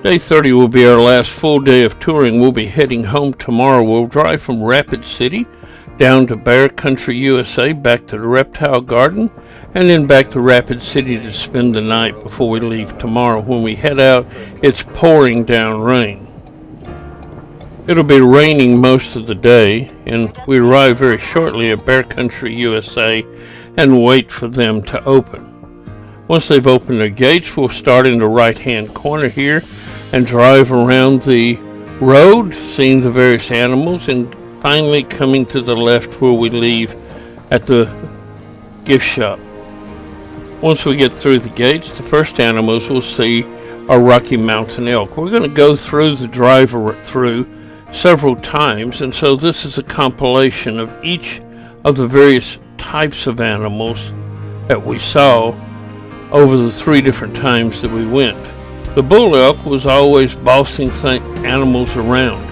Day 30 will be our last full day of touring. We'll be heading home tomorrow. We'll drive from Rapid City down to Bear Country, USA, back to the Reptile Garden, and then back to Rapid City to spend the night before we leave tomorrow. When we head out, it's pouring down rain. It'll be raining most of the day, and we arrive very shortly at Bear Country, USA, and wait for them to open. Once they've opened their gates, we'll start in the right-hand corner here and drive around the road, seeing the various animals, and finally coming to the left where we leave at the gift shop. Once we get through the gates, the first animals we'll see are Rocky Mountain elk. We're going to go through the drive-through several times, and so this is a compilation of each of the various types of animals that we saw over the 3 different times that we went. The bull elk was always bossing animals around.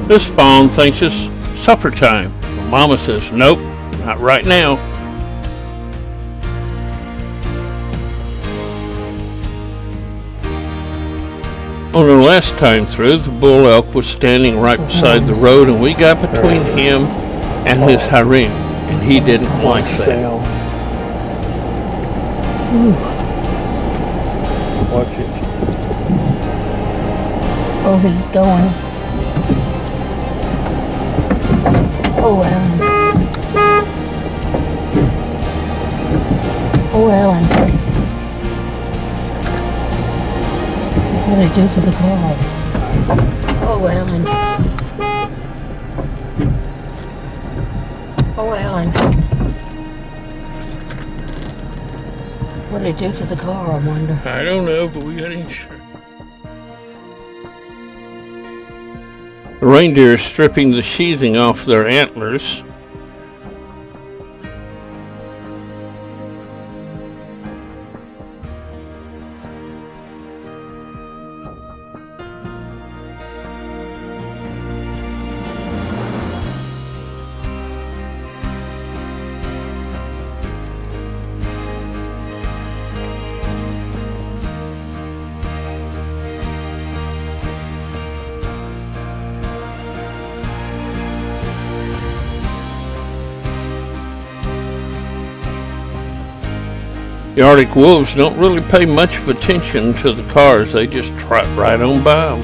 This fawn thinks it's supper time. Mama says, nope, not right now. On the last time through, the bull elk was standing right beside the road, and we got between him and his harem, and he didn't like that. Watch it. Oh, he's going. Oh, Ellen. Oh, Ellen. What did I do to the car? Oh, Ellen. Oh, Ellen. What did I do to the car, I wonder? I don't know, but we got insurance. The reindeer is stripping the sheathing off their antlers. The Arctic wolves don't really pay much of attention to the cars. They just trot right on by them.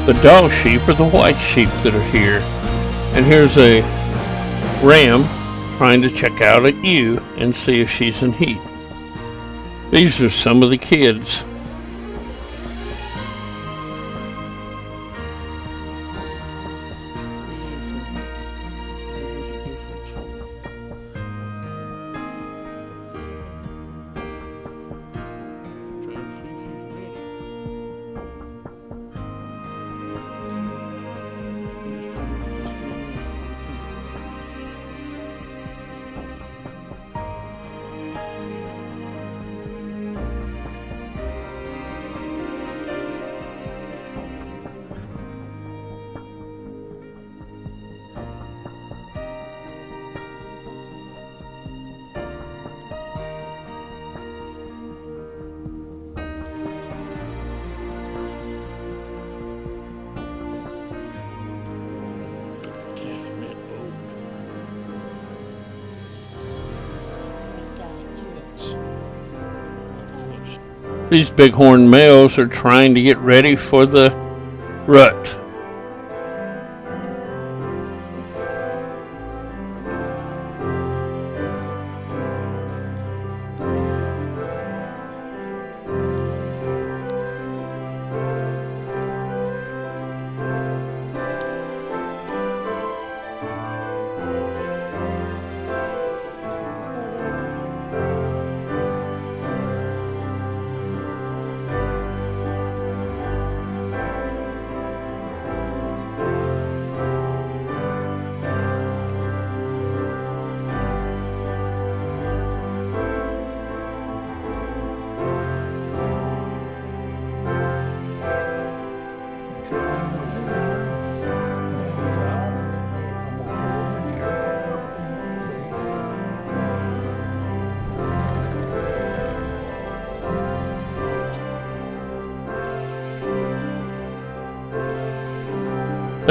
The dog sheep are the white sheep that are here. And here's a ram trying to check out a ewe and see if she's in heat. These are some of the kids. These bighorn males are trying to get ready for the rut.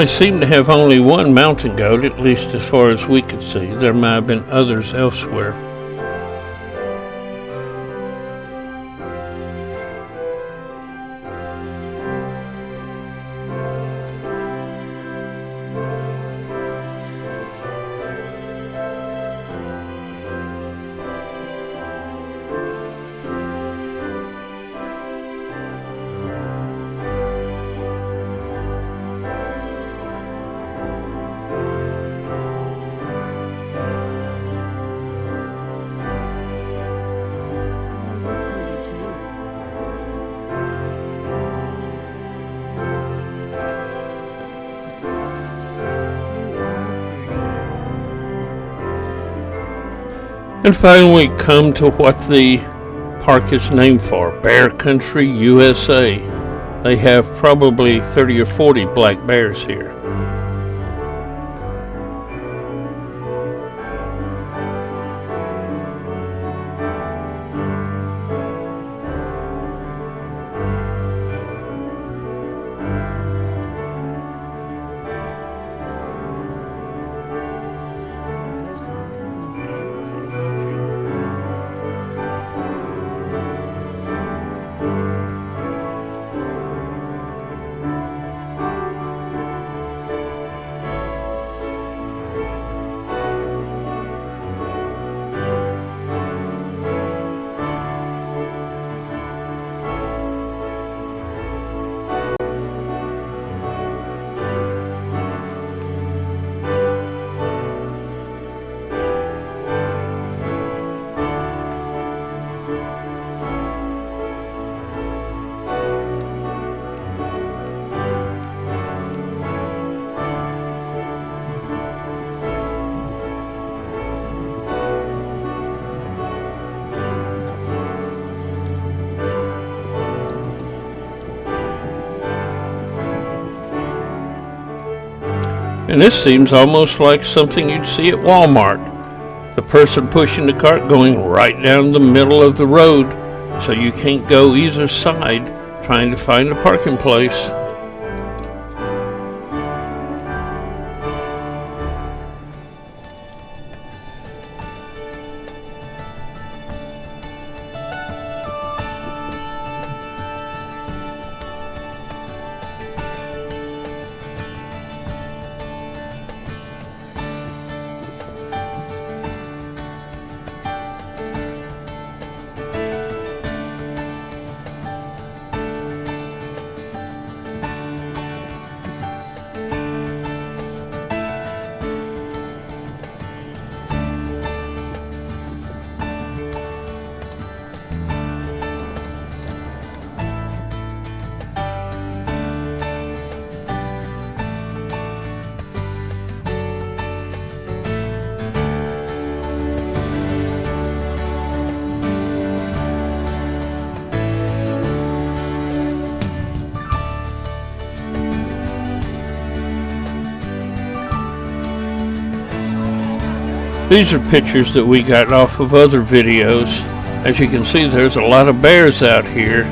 They seem to have only one mountain goat, at least as far as we could see. There might have been others elsewhere. And finally we come to what the park is named for, Bear Country, USA. They have probably 30 or 40 black bears here. And this seems almost like something you'd see at Walmart. The person pushing the cart going right down the middle of the road, so you can't go either side trying to find a parking place. These are pictures that we got off of other videos. As you can see, there's a lot of bears out here,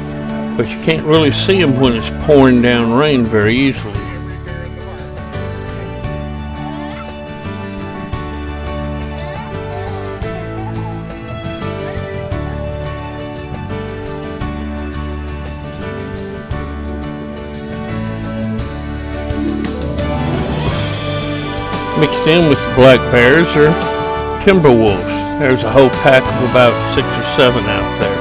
but you can't really see them when it's pouring down rain very easily. Mixed in with the black bears are timber wolves. There's a whole pack of about 6 or 7 out there.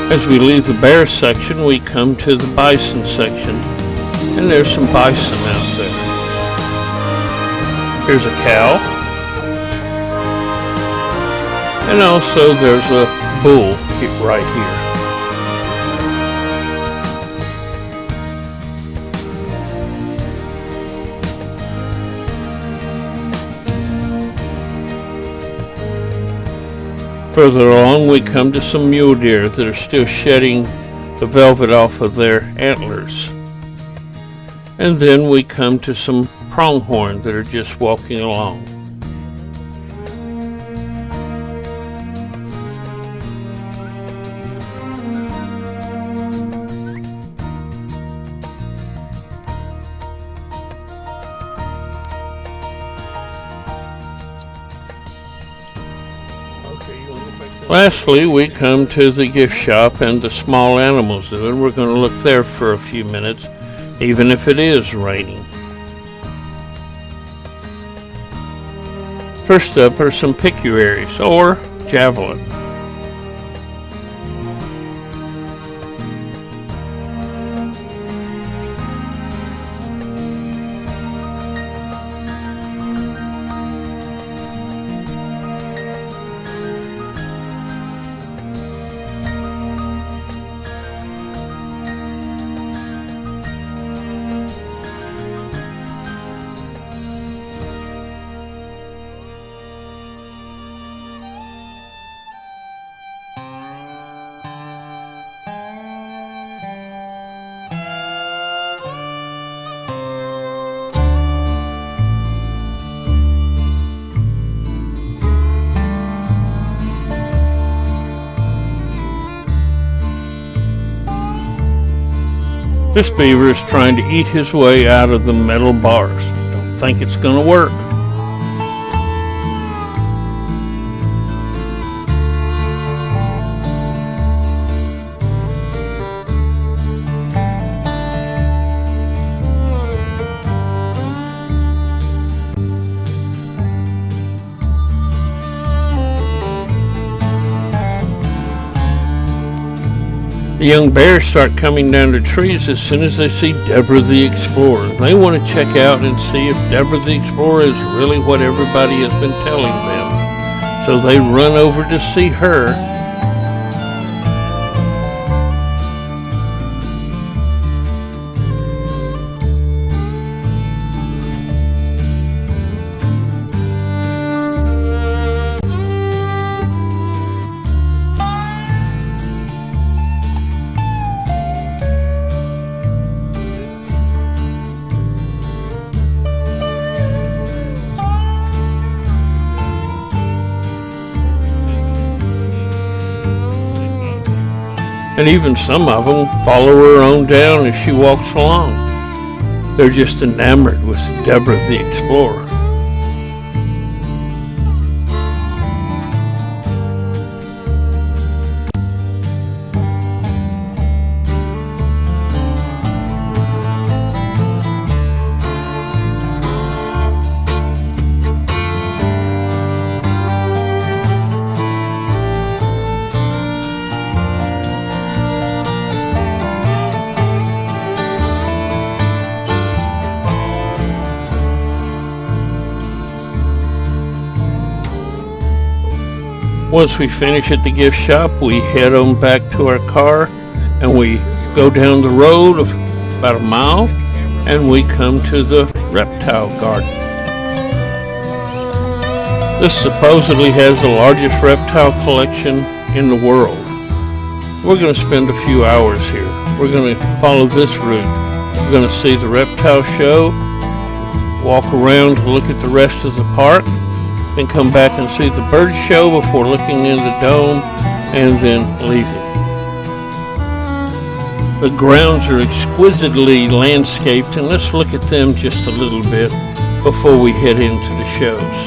As we leave the bear section, we come to the bison section, and there's some bison out there. Here's a cow, and also there's a bull right here. Further along, we come to some mule deer that are still shedding the velvet off of their antlers. And then we come to some pronghorn that are just walking along. Lastly, we come to the gift shop and the small animal zoo, and we're going to look there for a few minutes, even if it is raining. First up are some pecuaries, or javelin. This beaver is trying to eat his way out of the metal bars. Don't think it's going to work. The young bears start coming down the trees as soon as they see Deborah the Explorer. They want to check out and see if Deborah the Explorer is really what everybody has been telling them. So they run over to see her. And even some of them follow her on down as she walks along. They're just enamored with Deborah the Explorer. Once we finish at the gift shop, we head on back to our car and we go down the road of about a mile and we come to the reptile garden. This supposedly has the largest reptile collection in the world. We're going to spend a few hours here. We're going to follow this route. We're going to see the reptile show, walk around to look at the rest of the park, then come back and see the bird show before looking in the dome and then leaving. The grounds are exquisitely landscaped, and let's look at them just a little bit before we head into the shows.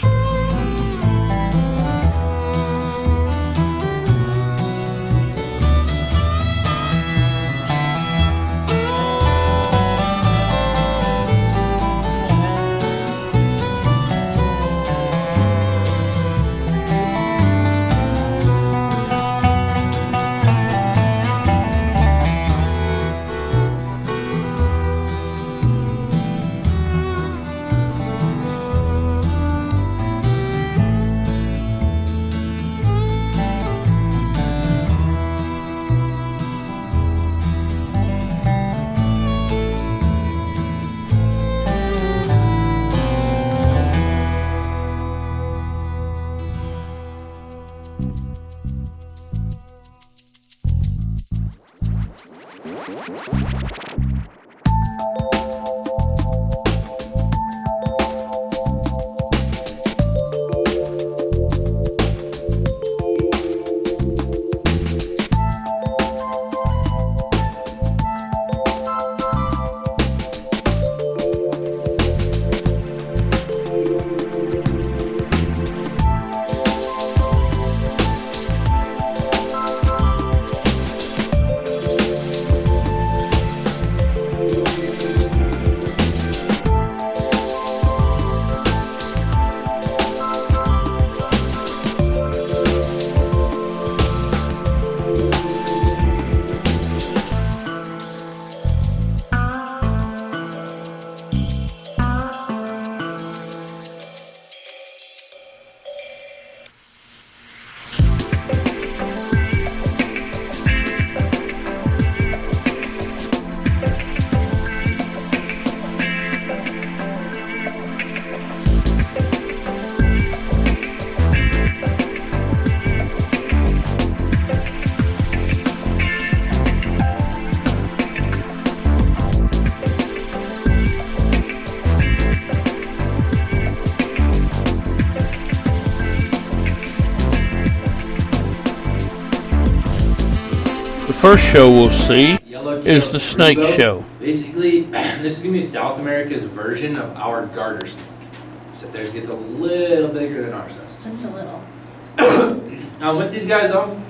The first show we'll see is the snake show. Basically, this is going to be South America's version of our garter snake. Except theirs gets a little bigger than ours does. Just a little. With these guys though,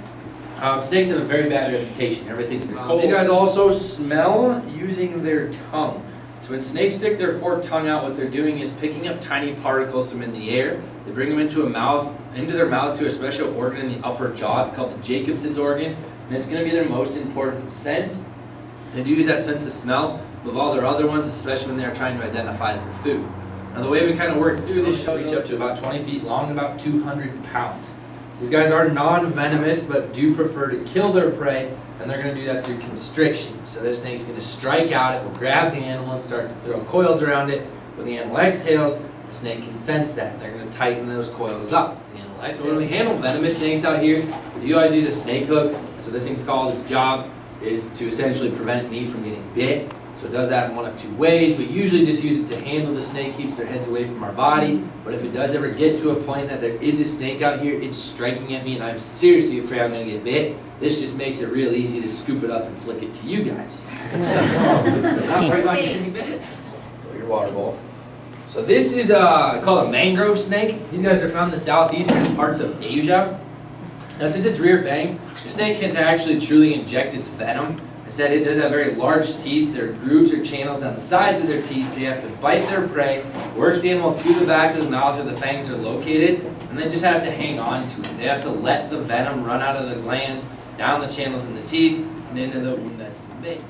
snakes have a very bad reputation. Everything's cold. These guys also smell using their tongue. So when snakes stick their forked tongue out, what they're doing is picking up tiny particles from in the air. They bring them into their mouth to a special organ in the upper jaw. It's called the Jacobson's organ. And it's going to be their most important sense. They do use that sense of smell with all their other ones, especially when they're trying to identify their food. Now the way we kind of work through this show, reach up to about 20 feet long, about 200 pounds. These guys are non-venomous, but do prefer to kill their prey, and they're going to do that through constriction. So this snake's going to strike out, it will grab the animal and start to throw coils around it. When the animal exhales, the snake can sense that. They're going to tighten those coils up. So when we handle venomous snakes out here, we always use a snake hook. So this thing's called, its job is to essentially prevent me from getting bit. So it does that in one of two ways. We usually just use it to handle the snake, keeps their heads away from our body. But if it does ever get to a point that there is a snake out here, it's striking at me and I'm seriously afraid I'm going to get bit, this just makes it real easy to scoop it up and flick it to you guys. So, not worried about getting bit. Your water bowl. So this is called a mangrove snake. These guys are found in the southeastern parts of Asia. Now since its rear fang, the snake can't actually truly inject its venom. Instead, it does have very large teeth. There are grooves or channels down the sides of their teeth. They have to bite their prey, work the animal to the back of the mouth where the fangs are located, and then just have to hang on to it. They have to let the venom run out of the glands, down the channels in the teeth, and into the wound that's been made.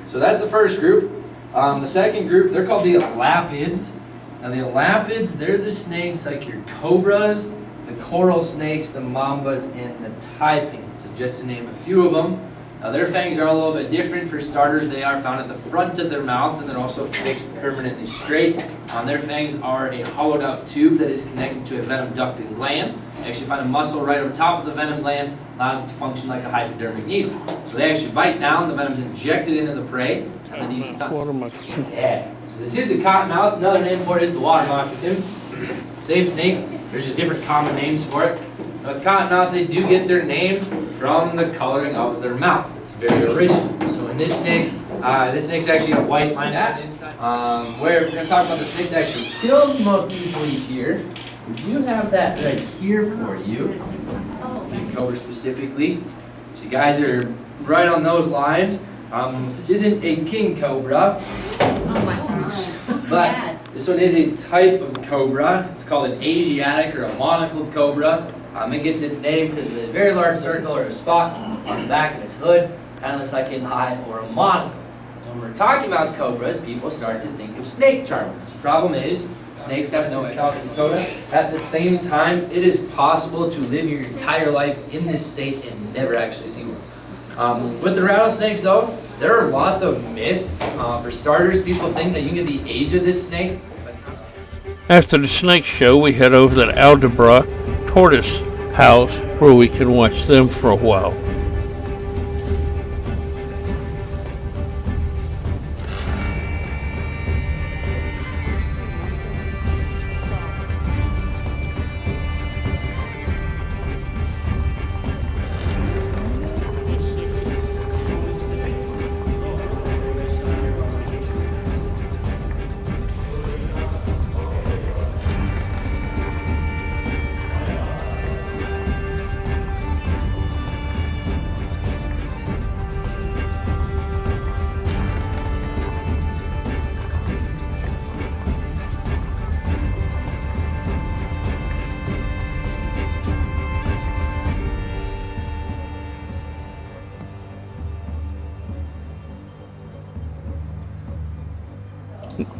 So that's the first group. The second group, they're called the elapids. Now the elapids, they're the snakes like your cobras, the coral snakes, the mambas, and the taipans. So just to name a few of them. Now their fangs are a little bit different. For starters, they are found at the front of their mouth and they're also fixed permanently straight. Their fangs are a hollowed out tube that is connected to a venom duct and gland. You actually find a muscle right on top of the venom gland, allows it to function like a hypodermic needle. So they actually bite down, the venom is injected into the prey, and then you stop. Water moccasin. Yeah. So this is the cottonmouth. Another name for it is the water moccasin. Same snake. There's just different common names for it. Now with cottonmouth, they do get their name from the coloring of their mouth. It's very original. So in this snake's actually a white line at where we're going to talk about the snake that actually kills most people each year. We do have that right here for you. King cobra specifically. So you guys are right on those lines. This isn't a king cobra, but this one is a type of cobra. It's called an Asiatic or a monocled cobra. It gets its name because of a very large circle or a spot on the back of its hood. Kind of looks like an eye or a monocle. When we're talking about cobras, people start to think of snake charmers. The problem is, snakes have no metallic coda. At the same time, it is possible to live your entire life in this state and never actually see one. With the rattlesnakes though, there are lots of myths. For starters, people think that you can get the age of this snake. After the snake show, we head over to the Aldebra tortoise house where we can watch them for a while.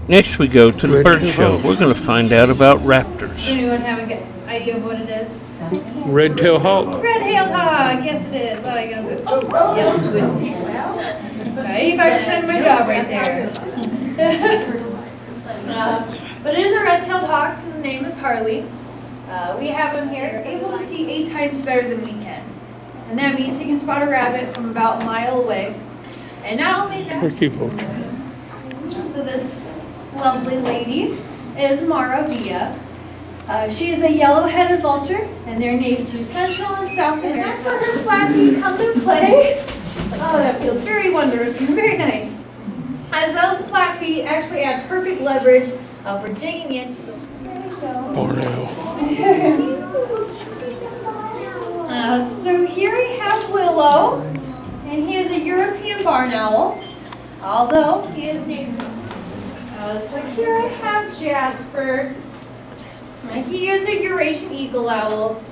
Next we go to the bird show. We're going to find out about raptors. Does anyone have an idea of what it is? Red-tailed hawk. Red-tailed hawk, yes it is. What are you going to do? Oh, yeah. 85% of my job right there. But it is a red-tailed hawk. His name is Harley. We have him here, able to see 8 times better than we can. And that means he can spot a rabbit from about a mile away. And not only that, so this lovely lady is Mara Villa. She is a yellow-headed vulture, and they're native to Central and South America. And that's where her flat feet come to play. Oh, that feels very wonderful, very nice. As those flat feet actually add perfect leverage for digging into the... There you go. Borneo. So here we have Willow, and he is a European barn owl, although he is native. So here I have Jasper. He is a Eurasian eagle owl.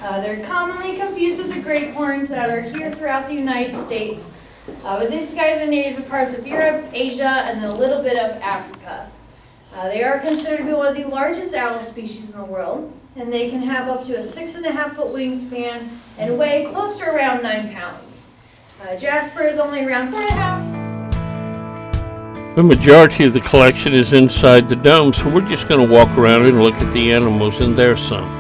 They're commonly confused with the great horns that are here throughout the United States. But these guys are native to parts of Europe, Asia, and a little bit of Africa. They are considered to be one of the largest owl species in the world, and they can have up to a 6.5-foot wingspan and weigh close to around 9 pounds. Jasper is only around 4.5. The majority of the collection is inside the dome, so we're just going to walk around and look at the animals and there's some.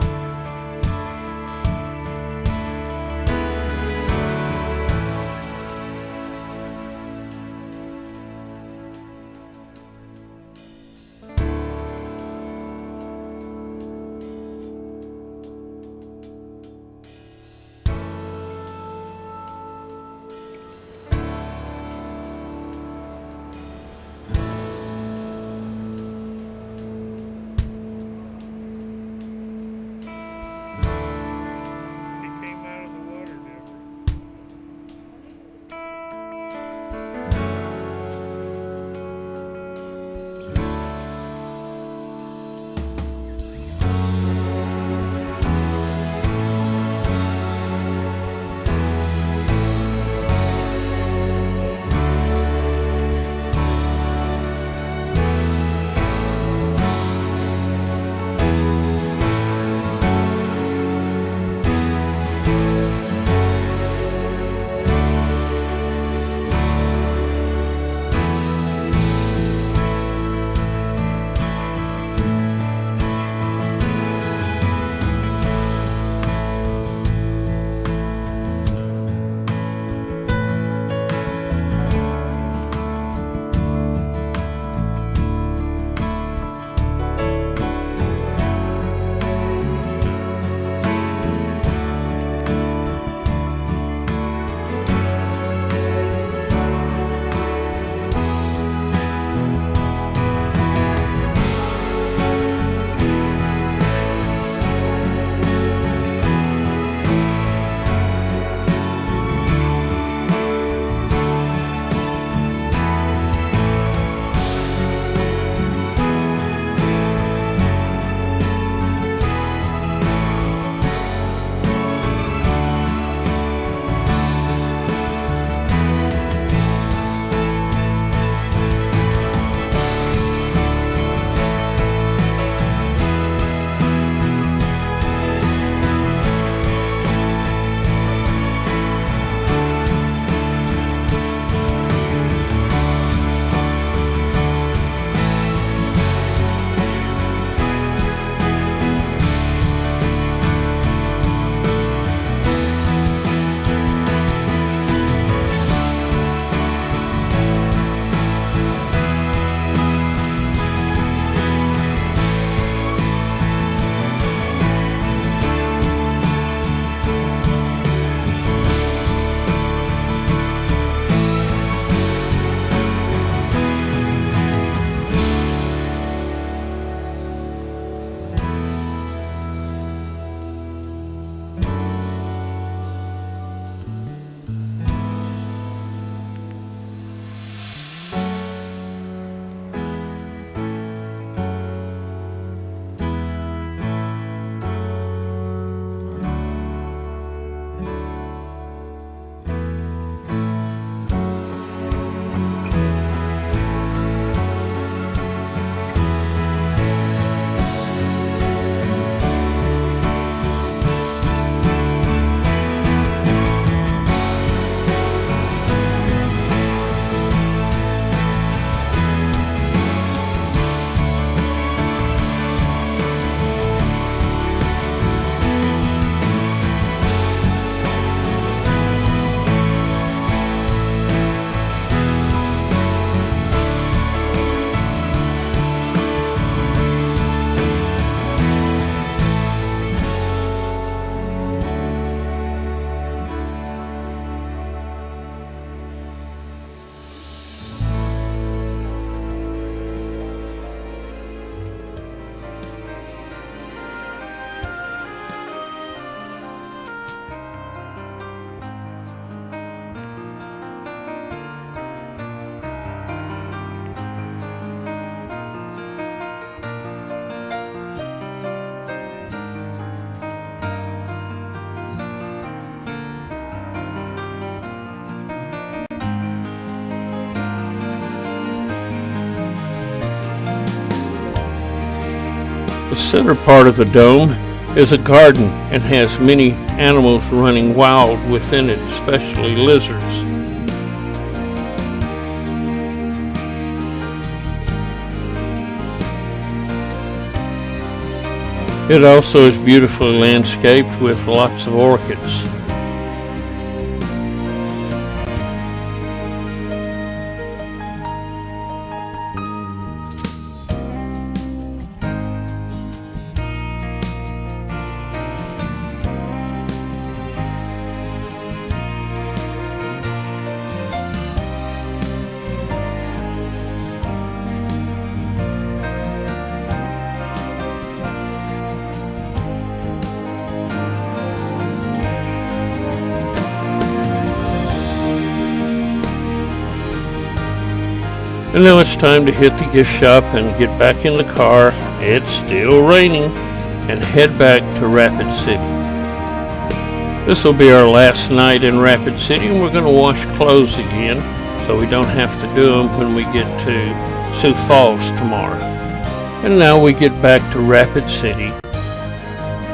The center part of the dome is a garden and has many animals running wild within it, especially lizards. It also is beautifully landscaped with lots of orchids. And now it's time to hit the gift shop and get back in the car. It's still raining, and head back to Rapid City. This will be our last night in Rapid City, and we're going to wash clothes again so we don't have to do them when we get to Sioux Falls tomorrow. And now we get back to Rapid City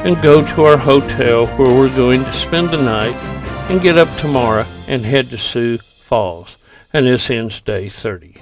and go to our hotel where we're going to spend the night and get up tomorrow and head to Sioux Falls. And this ends day 30.